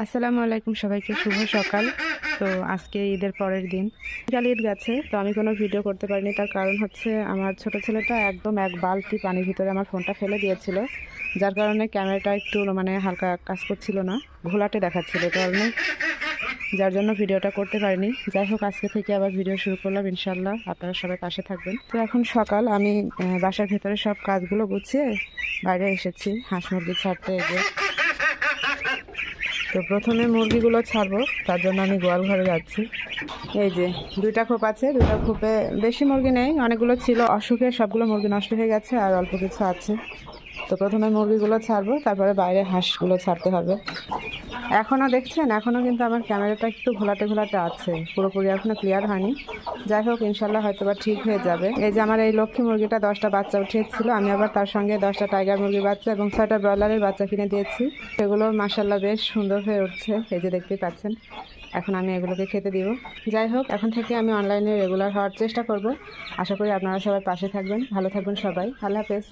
আসসালামু আলাইকুম সবাইকে, শুভ সকাল। তো আজকে ঈদের পরের দিন, কাল ঈদ গেছে, তো আমি কোনো ভিডিও করতে পারিনি। তার কারণ হচ্ছে আমার ছোট ছেলেটা একদম এক বালতি পানির ভিতরে আমার ফোনটা ফেলে দিয়েছিল, যার কারণে ক্যামেরাটা একটু হালকা কাজ করছিল না, ঘোলাটে দেখাচ্ছিল, কারণে যার জন্য ভিডিওটা করতে পারিনি। যাই হোক, আজকে থেকে আবার ভিডিও শুরু করলাম, ইনশাল্লাহ আপনারা সবাই পাশে থাকবেন। তো এখন সকাল, আমি বাসার ভেতরে সব কাজগুলো গুছিয়ে বাইরে এসেছি হাঁস মুরগি ছাড়তে। তো প্রথমে মুরগিগুলো ছাড়বো, তার জন্য আমি গোয়াল ঘরে যাচ্ছি। এই যে দুইটা খোপ আছে, দুইটা খোপে বেশি মুরগি নেই, অনেকগুলো ছিল, অসুখে সবগুলো মুরগি নষ্ট হয়ে গেছে, আর অল্প কিছু আছে। তো প্রথমে মুরগিগুলো ছাড়বো, তারপরে বাইরে হাঁসগুলো ছাড়তে হবে। এখনও দেখছেন, এখনও কিন্তু আমার ক্যামেরাটা একটু ঘোলাটে ঘোলাটে আছে, পুরোপুরি এখনও ক্লিয়ার হয়নি। যাই হোক, ইনশাল্লাহ হয়তো বা ঠিক হয়ে যাবে। এই যে আমার এই লক্ষ্মী মুরগিটা 10টা বাচ্চা উঠিয়েছিল, আমি আবার তার সঙ্গে 10টা টাইগার মুরগির বাচ্চা এবং 6টা ব্রয়লারের বাচ্চা কিনে দিয়েছি। সেগুলো মাশাল্লাহ বেশ সুন্দর হয়ে উঠছে, এই যে দেখতেই পাচ্ছেন। এখন আমি এগুলোকে খেতে দিব। যাই হোক, এখন থেকে আমি অনলাইনে রেগুলার হওয়ার চেষ্টা করব। আশা করি আপনারা সবাই পাশে থাকবেন, ভালো থাকবেন সবাই। আল্লাহ হাফেজ।